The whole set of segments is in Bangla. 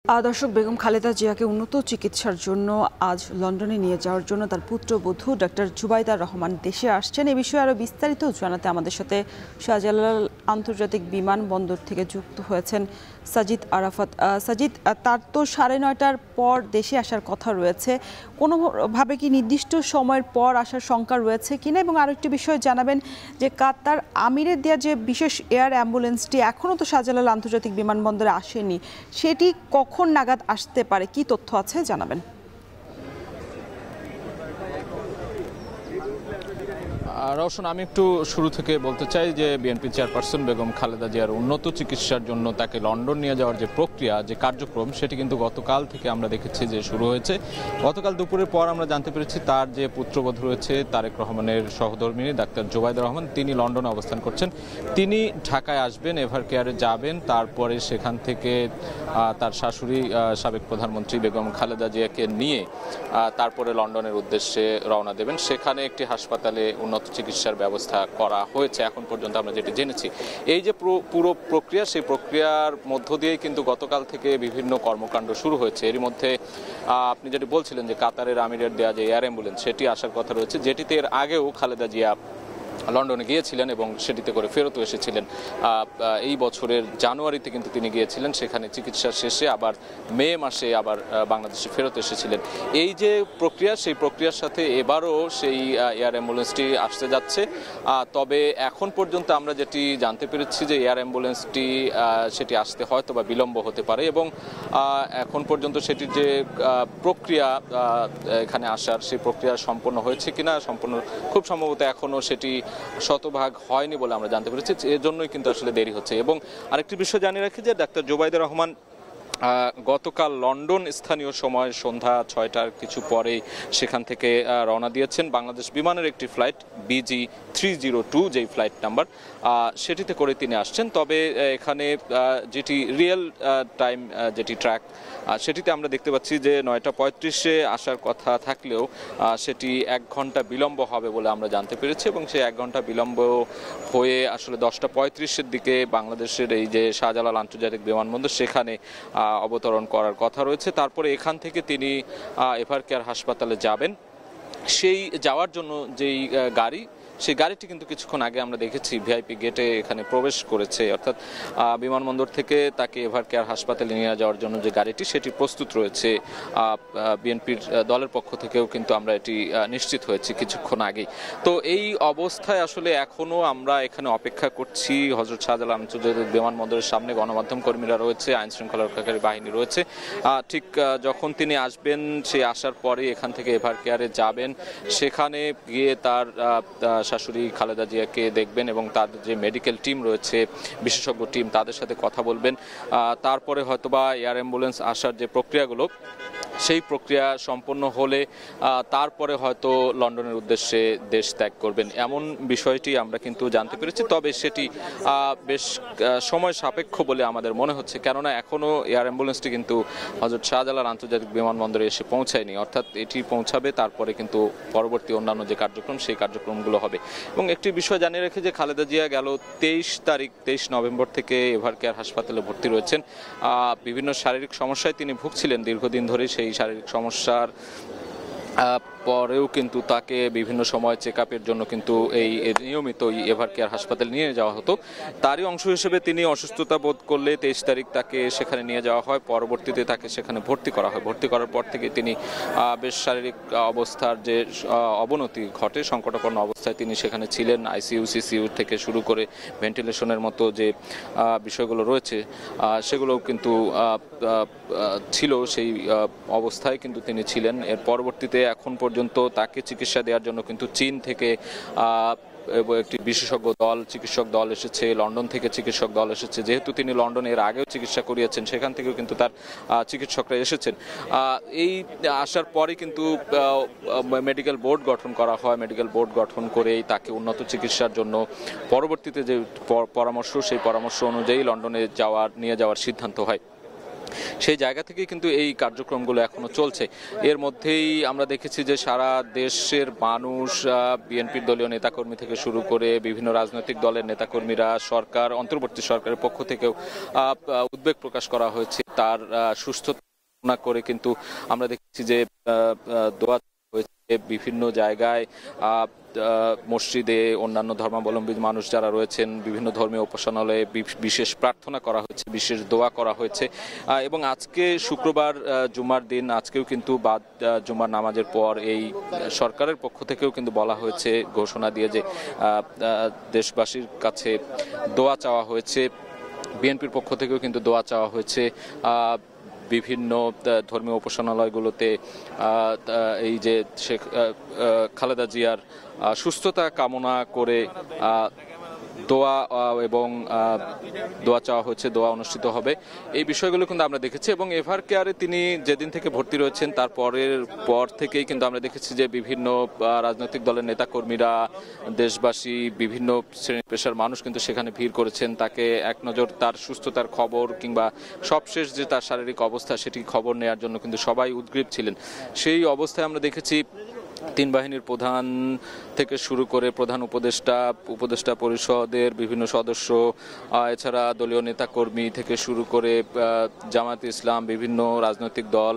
দর্শক, বেগম খালেদা জিয়াকে উন্নত চিকিৎসার জন্য আজ লন্ডনে নিয়ে যাওয়ার জন্য তার পুত্রবধূ ডক্টর জুবাইদা রহমান দেশে আসছেন। এ বিষয়ে আরও বিস্তারিত জানাতে আমাদের সাথে শাহজালাল আন্তর্জাতিক বিমানবন্দর থেকে যুক্ত হয়েছেন সাজিদ আরাফাত। সাজিদ, তার তো 9:30টার পর দেশে আসার কথা রয়েছে, কোনোভাবে কি নির্দিষ্ট সময়ের পর আসার শঙ্কা রয়েছে কিনা? এবং আরেকটি বিষয় জানাবেন যে কাতার আমিরের দেওয়া যে বিশেষ এয়ার অ্যাম্বুলেন্সটি এখনও তো শাহজালাল আন্তর্জাতিক বিমানবন্দরে আসেনি, সেটি কখন নাগাদ আসতে পারে, কি তথ্য আছে জানাবেন। রওশন, আমি একটু শুরু থেকে বলতে চাই যে বিএনপি চেয়ারপারসন বেগম খালেদা জিয়ার উন্নত চিকিৎসার জন্য তাকে লন্ডন নিয়ে যাওয়ার যে প্রক্রিয়া, যে কার্যক্রম, সেটি কিন্তু গতকাল থেকে আমরা দেখেছি যে শুরু হয়েছে। গতকাল দুপুরের পর আমরা জানতে পেরেছি তার যে পুত্রবধূ রয়েছে তারেক রহমানের সহধর্মিণী ডাক্তার জুবাইদা রহমান, তিনি লন্ডনে অবস্থান করছেন। তিনি ঢাকায় আসবেন, এভার কেয়ারে যাবেন, তারপরে সেখান থেকে তার শাশুড়ি সাবেক প্রধানমন্ত্রী বেগম খালেদা জিয়াকে নিয়ে তারপরে লন্ডনের উদ্দেশ্যে রওনা দেবেন। সেখানে একটি হাসপাতালে উন্নত চিকিৎসার ব্যবস্থা করা হয়েছে এখন পর্যন্ত আমরা যেটি জেনেছি। এই যে পুরো প্রক্রিয়া, সেই প্রক্রিয়ার মধ্য দিয়েই কিন্তু গতকাল থেকে বিভিন্ন কর্মকাণ্ড শুরু হয়েছে। এরই মধ্যে আপনি যেটি বলছিলেন যে কাতারের আমিরের দেয়া যে এয়ার অ্যাম্বুলেন্স, সেটি আসার কথা রয়েছে, যেটিতে এর আগেও খালেদা জিয়া লন্ডনে গিয়েছিলেন এবং সেটিতে করে ফেরতও এসেছিলেন। এই বছরের জানুয়ারিতে কিন্তু তিনি গিয়েছিলেন, সেখানে চিকিৎসা শেষে আবার মে মাসে আবার বাংলাদেশে ফেরত এসেছিলেন। এই যে প্রক্রিয়া, সেই প্রক্রিয়ার সাথে এবারও সেই এয়ার অ্যাম্বুলেন্সটি আসতে যাচ্ছে। তবে এখন পর্যন্ত আমরা যেটি জানতে পেরেছি যে এয়ার অ্যাম্বুলেন্সটি সেটি আসতে হয়তো বা বিলম্ব হতে পারে, এবং এখন পর্যন্ত সেটির যে প্রক্রিয়া এখানে আসার, সেই প্রক্রিয়া সম্পন্ন হয়েছে কিনা খুব সম্ভবত এখনও সেটি শতভাগ হয়নি বলে আমরা জানতে পেরেছি। এর জন্যই কিন্তু আসলে দেরি হচ্ছে। এবং আরেকটি বিষয় জানিয়ে রাখি যে ডাক্তার জুবাইদা রহমান গতকাল লন্ডন স্থানীয় সময় সন্ধ্যা 6টার কিছু পরেই সেখান থেকে রওনা দিয়েছেন। বাংলাদেশ বিমানের একটি ফ্লাইট BG302, যেই ফ্লাইট নাম্বার, সেটিতে করে তিনি আসছেন। তবে এখানে যেটি রিয়েল টাইম যেটি ট্র্যাক, সেটিতে আমরা দেখতে পাচ্ছি যে 9:35-এ আসার কথা থাকলেও সেটি 1 ঘন্টা বিলম্ব হবে বলে আমরা জানতে পেরেছি, এবং সেই 1 ঘন্টা বিলম্ব হয়ে আসলে 10:35-এর দিকে বাংলাদেশের এই যে শাহজালাল আন্তর্জাতিক বিমানবন্দর, সেখানে অবতরণ করার কথা রয়েছে। তারপরে এখান থেকে তিনি এভার কেয়ার হাসপাতালে যাবেন। সেই যাওয়ার জন্য যেই গাড়ি, সেই গাড়িটি কিন্তু কিছুক্ষণ আগে আমরা দেখেছি ভিআইপি গেটে এখানে প্রবেশ করেছে, অর্থাৎ বিমানবন্দর থেকে তাকে এভার কেয়ার হাসপাতালে নিয়ে যাওয়ার জন্য যে গাড়িটি, সেটি প্রস্তুত রয়েছে। বিএনপির দলের পক্ষ থেকেও কিন্তু আমরা এটি নিশ্চিত হয়েছি কিছুক্ষণ আগেই। তো এই অবস্থায় আসলে এখনও আমরা এখানে অপেক্ষা করছি। হযরত শাহজালাল আন্তর্জাতিক বিমানবন্দরের সামনে গণমাধ্যম কর্মীরা রয়েছে, আইন শৃঙ্খলা রক্ষাকারী বাহিনী রয়েছে। ঠিক যখন তিনি আসবেন, সে আসার পরে এখান থেকে এভার কেয়ারে যাবেন, সেখানে গিয়ে তার শাশুড়ি খালেদা জিয়াকে দেখবেন এবং তাদের যে মেডিকেল টিম রয়েছে, বিশেষজ্ঞ টিম, তাদের সাথে কথা বলবেন। তারপরে হয়তোবা এয়ার অ্যাম্বুলেন্স আসার যে প্রক্রিয়াগুলো, সেই প্রক্রিয়া সম্পন্ন হলে তারপরে হয়তো লন্ডনের উদ্দেশ্যে দেশ ত্যাগ করবেন, এমন বিষয়টি আমরা কিন্তু জানতে পেরেছি। তবে সেটি বেশ সময় সাপেক্ষ বলে আমাদের মনে হচ্ছে, কেননা এখনও এয়ার অ্যাম্বুলেন্সটি কিন্তু হযরত শাহজালাল আন্তর্জাতিক বিমানবন্দরে এসে পৌঁছায়নি। অর্থাৎ এটি পৌঁছাবে, তারপরে কিন্তু পরবর্তী অন্যান্য যে কার্যক্রম, সেই কার্যক্রমগুলো হবে। এবং একটি বিষয় জানিয়ে রেখে যে খালেদা জিয়া গেল 23 নভেম্বর থেকে এভার কেয়ার হাসপাতালে ভর্তি রয়েছেন। বিভিন্ন শারীরিক সমস্যায় তিনি ভুগছিলেন দীর্ঘদিন ধরে। সেই শারীরিক সমস্যার পরেও কিন্তু তাকে বিভিন্ন সময় চেক আপের জন্য কিন্তু এই নিয়মিত এভার কেয়ার হাসপাতালে নিয়ে যাওয়া হতো। তারই অংশ হিসেবে তিনি অসুস্থতা বোধ করলে 23 তারিখ তাকে সেখানে নিয়ে যাওয়া হয়। পরবর্তীতে তাকে সেখানে ভর্তি করা হয়। ভর্তি করার পর থেকে তিনি বেশ শারীরিক অবস্থার যে অবনতি ঘটে, সংকটাপন্ন অবস্থায় তিনি সেখানে ছিলেন। ICU CCU থেকে শুরু করে ভেন্টিলেশনের মতো যে বিষয়গুলো রয়েছে, সেগুলোও কিন্তু ছিল। সেই অবস্থায় কিন্তু তিনি ছিলেন। এর পরবর্তীতে এখন পর্যন্ত তাকে চিকিৎসা দেওয়ার জন্য কিন্তু চীন থেকে একটি চিকিৎসক দল এসেছে, লন্ডন থেকে চিকিৎসক দল এসেছে। যেহেতু তিনি লন্ডনে এর আগেও চিকিৎসা করিয়েছেন, সেখান থেকেও কিন্তু তার চিকিৎসকরা এসেছেন। এই আসার পরে কিন্তু মেডিকেল বোর্ড গঠন করা হয়। মেডিকেল বোর্ড গঠন করেই তাকে উন্নত চিকিৎসার জন্য পরবর্তীতে যে পরামর্শ, সেই পরামর্শ অনুযায়ী লন্ডনে নিয়ে যাওয়ার সিদ্ধান্ত হয়। সেই জায়গা থেকেই কিন্তু এই কার্যক্রমগুলো এখনো চলছে। এর মধ্যেই আমরা দেখেছি যে সারা দেশের মানুষ, বিএনপির দলীয় নেতাকর্মী থেকে শুরু করে বিভিন্ন রাজনৈতিক দলের নেতাকর্মীরা, সরকার, অন্তর্বর্তী সরকারের পক্ষ থেকেও উদ্বেগ প্রকাশ করা হয়েছে তার সুস্থতা কামনা করে। কিন্তু আমরা দেখেছি যে দোয়া হয়েছে বিভিন্ন জায়গায়, মসজিদে, অন্যান্য ধর্মাবলম্বী মানুষ যারা রয়েছেন বিভিন্ন ধর্মীয় উপাসনালয়ে বিশেষ প্রার্থনা করা হয়েছে, বিশেষ দোয়া করা হয়েছে। এবং আজকে শুক্রবার জুমার দিন, আজকেও কিন্তু বাদ জুমার নামাজের পর এই সরকারের পক্ষ থেকেও কিন্তু বলা হয়েছে, ঘোষণা দিয়ে যে দেশবাসীর কাছে দোয়া চাওয়া হয়েছে। বিএনপির পক্ষ থেকেও কিন্তু দোয়া চাওয়া হয়েছে বিভিন্ন ধর্মীয় উপাসনালয়গুলোতে এই যে শেখ খালেদা জিয়ার সুস্থতা কামনা করে দোয়া এবং দোয়া চাওয়া হচ্ছে, দোয়া অনুষ্ঠিত হবে। এই বিষয়গুলো কিন্তু আমরা দেখেছি। এবং এভার কেয়ারে তিনি যেদিন থেকে ভর্তি রয়েছেন তার পর থেকেই কিন্তু আমরা দেখেছি যে বিভিন্ন রাজনৈতিক দলের নেতাকর্মীরা, দেশবাসী, বিভিন্ন শ্রেণী পেশার মানুষ কিন্তু সেখানে ভিড় করেছেন। তাকে এক নজর তার সুস্থতার খবর কিংবা সবশেষ যে তার শারীরিক অবস্থা সেটি খবর নেওয়ার জন্য কিন্তু সবাই উদগ্রীব ছিলেন। সেই অবস্থায় আমরা দেখেছি তিন বাহিনীর প্রধান থেকে শুরু করে প্রধান উপদেষ্টা পরিষদের বিভিন্ন সদস্য, এছাড়া দলীয় নেতাকর্মী থেকে শুরু করে জামায়াতে ইসলাম, বিভিন্ন রাজনৈতিক দল,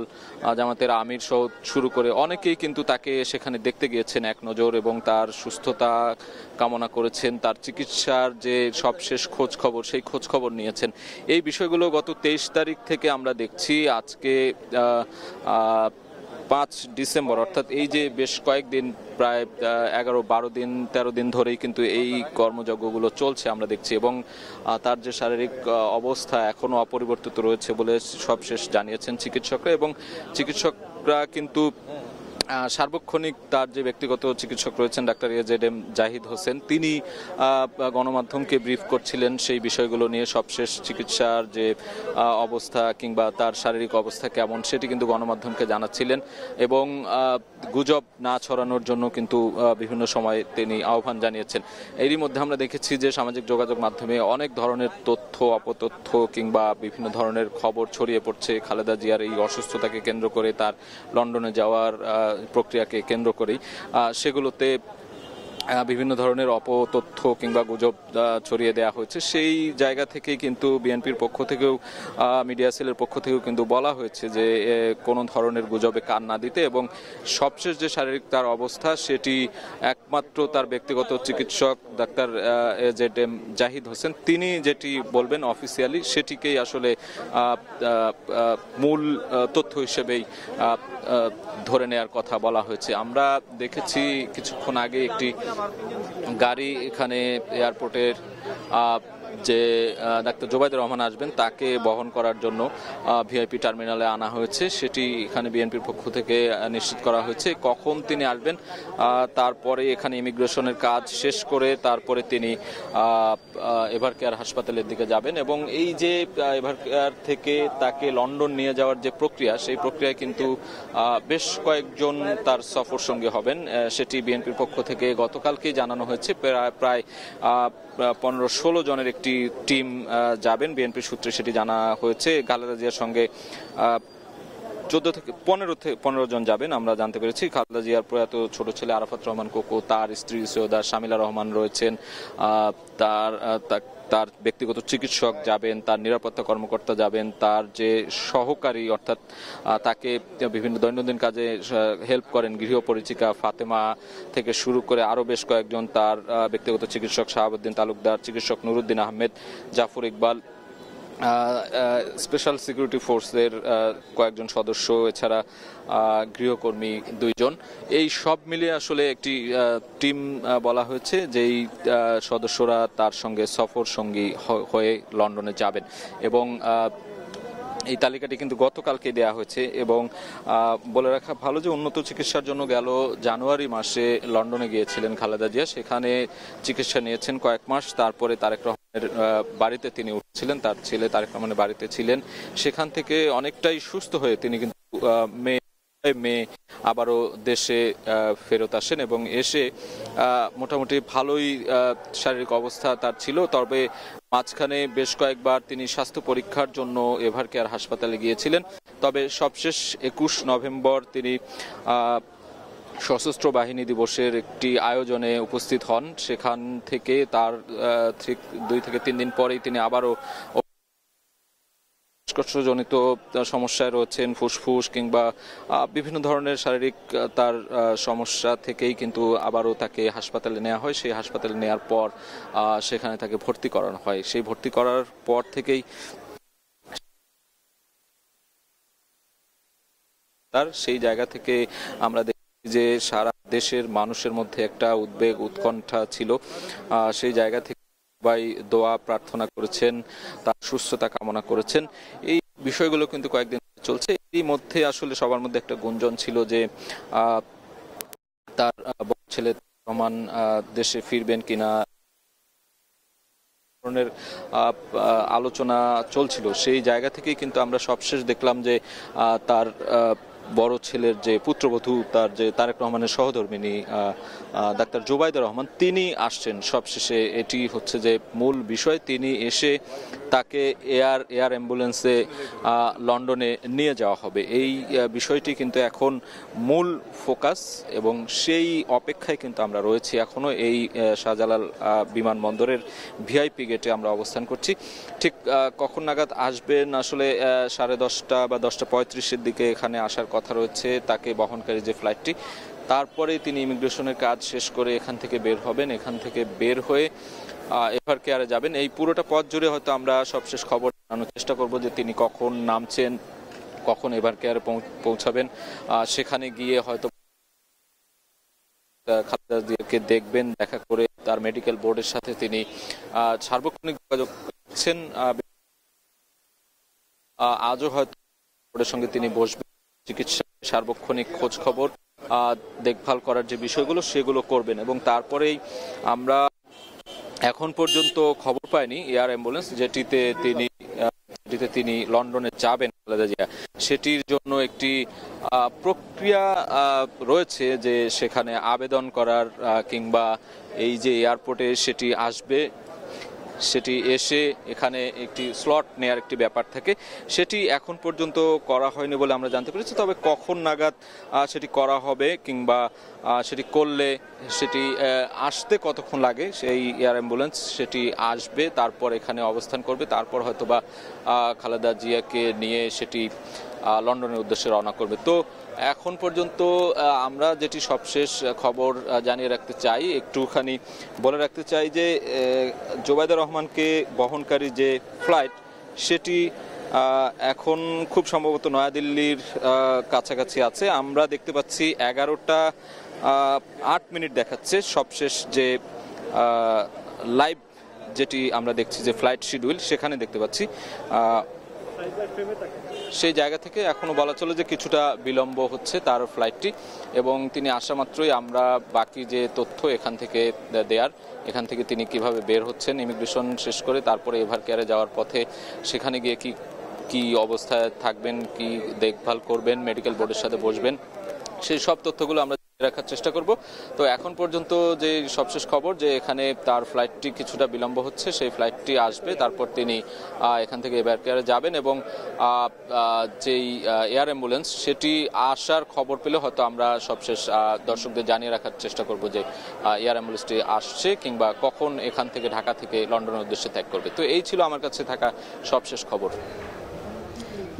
জামাতের আমির সহ শুরু করে অনেকেই কিন্তু তাকে সেখানে দেখতে গিয়েছেন এক নজর এবং তার সুস্থতা কামনা করেছেন, তার চিকিৎসার যে সবশেষ খোঁজ খবর সেই খোঁজ খবর নিয়েছেন। এই বিষয়গুলো গত 23 তারিখ থেকে আমরা দেখছি। আজকে 5 ডিসেম্বর, অর্থাৎ এই যে বেশ কয়েকদিন, প্রায় 11-12-13 দিন ধরেই কিন্তু এই কর্মযজ্ঞগুলো চলছে আমরা দেখছি। এবং তার যে শারীরিক অবস্থা এখনো অপরিবর্তিত রয়েছে বলে সবশেষ জানিয়েছেন চিকিৎসকরা। এবং চিকিৎসকরা কিন্তু সার্বক্ষণিক তার যে ব্যক্তিগত চিকিৎসক রয়েছেন ডাক্তার AZM জাহিদ হোসেন, তিনি গণমাধ্যমকে ব্রিফ করছিলেন সেই বিষয়গুলো নিয়ে। সবশেষ চিকিৎসার যে অবস্থা কিংবা তার শারীরিক অবস্থা কেমন সেটি কিন্তু গণমাধ্যমকে জানাচ্ছিলেন। এবং গুজব না ছড়ানোর জন্য কিন্তু বিভিন্ন সময় তিনি আহ্বান জানিয়েছেন। এরই মধ্যে আমরা দেখেছি যে সামাজিক যোগাযোগ মাধ্যমে অনেক ধরনের তথ্য, অপতথ্য কিংবা বিভিন্ন ধরনের খবর ছড়িয়ে পড়ছে খালেদা জিয়ার এই অসুস্থতাকে কেন্দ্র করে, তার লন্ডনে যাওয়ার প্রক্রিয়াকে কেন্দ্র করেই। সেগুলোতে বিভিন্ন ধরনের অপতথ্য কিংবা গুজব ছড়িয়ে দেওয়া হয়েছে। সেই জায়গা থেকেই কিন্তু বিএনপির পক্ষ থেকেও, মিডিয়া সেলের পক্ষ থেকেও কিন্তু বলা হয়েছে যে কোনো ধরনের গুজবে কান না দিতে। এবং সবশেষ যে শারীরিক তার অবস্থা সেটি একমাত্র তার ব্যক্তিগত চিকিৎসক ডাক্তার AZM জাহিদ হোসেন তিনি যেটি বলবেন অফিসিয়ালি সেটিকেই আসলে মূল তথ্য হিসেবেই ধরে নেয়ার কথা বলা হয়েছে। আমরা দেখেছি কিছুক্ষণ আগে একটি গাড়ি এখানে এয়ারপোর্টের যে ডাক্তার জুবাইদুর রহমান আসবেন তাকে বহন করার জন্য ভিআইপি টার্মিনালে আনা হয়েছে। সেটি এখানে বিএনপির পক্ষ থেকে নিশ্চিত করা হয়েছে। কখন তিনি আসবেন, তারপরে এখানে ইমিগ্রেশনের কাজ শেষ করে তারপরে তিনি এভার কেয়ার হাসপাতালের দিকে যাবেন। এবং এই যে এভার কেয়ার থেকে তাকে লন্ডন নিয়ে যাওয়ার যে প্রক্রিয়া, সেই প্রক্রিয়ায় কিন্তু বেশ কয়েকজন তার সফর সঙ্গী হবেন। সেটি বিএনপির পক্ষ থেকে গতকালকেই জানানো হয়েছে। প্রায় 15-16 জনের একটি টিম যাবেন, বিএনপি সূত্রে সেটি জানা হয়েছে। খালেদা জিয়ার সঙ্গে 14 থেকে 15 জন যাবেন আমরা জানতে পেরেছি। খালেদা জিয়ার প্রয়াত ছোট ছেলে আরাফাত রহমান কোকো, তার স্ত্রী সৈয়দা শামিলা রহমান রয়েছেন, তার ব্যক্তিগত চিকিৎসক যাবেন, তার নিরাপত্তা কর্মকর্তা যাবেন, তার যে সহকারী অর্থাৎ তাকে বিভিন্ন দৈনন্দিন কাজে হেল্প করেন গৃহপরিচিকা ফাতেমা থেকে শুরু করে আরও বেশ কয়েকজন, তার ব্যক্তিগত চিকিৎসক শাহাবুদ্দিন তালুকদার, চিকিৎসক নুরুদ্দিন আহমেদ, জাফর ইকবাল, স্পেশাল সিকিউরিটি ফোর্সের কয়েকজন সদস্য, এছাড়া গৃহকর্মী 2 জন। এই সব মিলিয়ে আসলে একটি টিম বলা হয়েছে যেই সদস্যরা তার সঙ্গে সফর সঙ্গী হয়ে লন্ডনে যাবেন। এবং এই তালিকাটি কিন্তু গতকালকে দেয়া হয়েছে। এবং বলে রাখা ভালো যে উন্নত চিকিৎসার জন্য গেল জানুয়ারি মাসে লন্ডনে গিয়েছিলেন খালেদা জিয়া, সেখানে চিকিৎসা নিয়েছেন কয়েক মাস। তারপরে তারেক রহমানের বাড়িতে তিনি উঠছিলেন, তার ছেলে তারেক রহমানের বাড়িতে ছিলেন। সেখান থেকে অনেকটাই সুস্থ হয়ে তিনি কিন্তু মে আবারও দেশে ফেরত আসেন এবং এসে মোটামুটি ভালোই শারীরিক অবস্থা তার ছিল। তবে মাঝখানে বেশ কয়েকবার তিনি স্বাস্থ্য পরীক্ষার জন্য এভার কেয়ার হাসপাতালে গিয়েছিলেন। তবে সবশেষ 21 নভেম্বর তিনি সশস্ত্র বাহিনী দিবসের একটি আয়োজনে উপস্থিত হন। সেখান থেকে তার 2 থেকে 3 দিন পরেই তিনি আবারও শ্বাসকষ্টজনিত সমস্যায় রয়েছেন, ফুসফুস কিংবা বিভিন্ন ধরনের শারীরিক তার সমস্যা থেকেই কিন্তু আবারও তাকে হাসপাতালে নেওয়া হয়। সেই হাসপাতালে নেওয়ার পর সেখানে তাকে ভর্তি করানো হয়। সেই ভর্তি করার পর থেকেই সেই জায়গা থেকে আমরা দেখি যে সারা দেশের মানুষের মধ্যে একটা উদ্বেগ উৎকণ্ঠা ছিল। সেই জায়গা থেকে সবাই দোয়া প্রার্থনা করেছেন, তার সুস্থতা কামনা করেছেন। এই বিষয়গুলো কিন্তু কয়েকদিন চলছে। এরই মধ্যে আসলে সবার মধ্যে একটা গুঞ্জন ছিল যে তার বড় ছেলে রহমান দেশে ফিরবেন কিনা, ধরনের আলোচনা চলছিল। সেই জায়গা থেকেই কিন্তু আমরা সবশেষ দেখলাম যে তার বড় ছেলের যে পুত্রবধূ, তার যে তারেক রহমানের সহধর্মিণী ডাক্তার জুবাইদা রহমান, তিনি আসছেন সবশেষে। এটি হচ্ছে যে মূল বিষয়। তিনি এসে তাকে এয়ার অ্যাম্বুলেন্সে লন্ডনে নিয়ে যাওয়া হবে। এই বিষয়টি কিন্তু এখন মূল ফোকাস এবং সেই অপেক্ষায় কিন্তু আমরা রয়েছি এখনো। এই শাহজালাল বিমানবন্দরের ভিআইপি গেটে আমরা অবস্থান করছি। ঠিক কখন নাগাদ আসবেন আসলে 10:30 বা 10:35-এর দিকে এখানে আসার কথা রয়েছে তাকে বহনকারী যে ফ্লাইটটি। তারপরে তিনি ইমিগ্রেশনের কাজ শেষ করে এখান থেকে বের হবেন। এখান থেকে বের হয়ে এভার কেয়ারে যাবেন। এই পুরোটা পথ জুড়ে হয়তো আমরা সবশেষ খবর জানানোর চেষ্টা করব যে তিনি কখন নামছেন, কখন এভার কেয়ারে পৌঁছাবেন। সেখানে গিয়ে হয়তো খালেদা জিয়াকে দেখবেন, দেখা করে তার মেডিকেল বোর্ডের সাথে তিনি সার্বক্ষণিক যোগাযোগ করছেন। আজও হয়তো বোর্ডের সঙ্গে তিনি বসবেন, চিকিৎসা সার্বক্ষণিক খোঁজ খবর দেখভাল করার যে বিষয়গুলো সেগুলো করবেন। এবং তারপরেই আমরা এখন পর্যন্ত খবর পাইনি এয়ার অ্যাম্বুলেন্স যেটিতে তিনি লন্ডনে যাবেন খালেদা জিয়া, সেটির জন্য একটি প্রক্রিয়া রয়েছে যে সেখানে আবেদন করার কিংবা এই যে এয়ারপোর্টে সেটি আসবে, সেটি এসে এখানে একটি স্লট নেয়ার একটি ব্যাপার থাকে। সেটি এখন পর্যন্ত করা হয়নি বলে আমরা জানতে পেরেছি। তবে কখন নাগাদ সেটি করা হবে কিংবা সেটি করলে সেটি আসতে কতক্ষণ লাগে, সেই এয়ার অ্যাম্বুলেন্স সেটি আসবে, তারপর এখানে অবস্থান করবে, তারপর হয়তোবা খালেদা জিয়াকে নিয়ে সেটি লন্ডনের উদ্দেশ্যে রওনা করবে। তো এখন পর্যন্ত আমরা যেটি সবশেষ খবর জানিয়ে রাখতে চাই, একটুখানি বলে রাখতে চাই যে জুবাইদা রহমানকে বহনকারী যে ফ্লাইট সেটি এখন খুব সম্ভবত নয়াদিল্লির কাছাকাছি আছে। আমরা দেখতে পাচ্ছি 11:08 দেখাচ্ছে সবশেষ যে লাইভ যেটি আমরা দেখছি যে ফ্লাইট শিডিউল, সেখানে দেখতে পাচ্ছি। সেই জায়গা থেকে এখনো বলা চলে যে কিছুটা বিলম্ব হচ্ছে তার ফ্লাইটটি, এবং তিনি আসা মাত্রই আমরা বাকি যে তথ্য এখান থেকে এখান থেকে তিনি কিভাবে বের হচ্ছেন ইমিগ্রেশন শেষ করে, তারপরে এভার কেয়ারে যাওয়ার পথে সেখানে গিয়ে কি অবস্থায় থাকবেন, কি দেখভাল করবেন, মেডিকেল বোর্ডের সাথে বসবেন, সেই সব তথ্যগুলো আমরা রাখার চেষ্টা করব। তো এখন পর্যন্ত যে সবশেষ খবর যে এখানে তার ফ্লাইটটি কিছুটা বিলম্ব হচ্ছে, সেই ফ্লাইটটি আসবে, তারপর তিনি এখান থেকে এভার কেয়ারে যাবেন এবং যেই এয়ার অ্যাম্বুলেন্স সেটি আসার খবর পেলে হয়তো আমরা সবশেষ দর্শকদের জানিয়ে রাখার চেষ্টা করব যে এয়ার অ্যাম্বুলেন্সটি আসছে কিংবা কখন এখান থেকে ঢাকা থেকে লন্ডনের উদ্দেশ্যে ত্যাগ করবে। তো এই ছিল আমার কাছে থাকা সবশেষ খবর।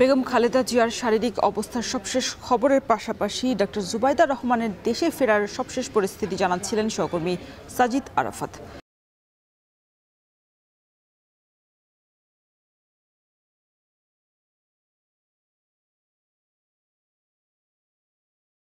বেগম খালেদা জিয়ার শারীরিক অবস্থার সবশেষ খবরের পাশাপাশি ডক্টর জুবাইদা রহমানের দেশে ফেরার সবশেষ পরিস্থিতি জানাচ্ছিলেন সহকর্মী সাজিদ আরাফাত।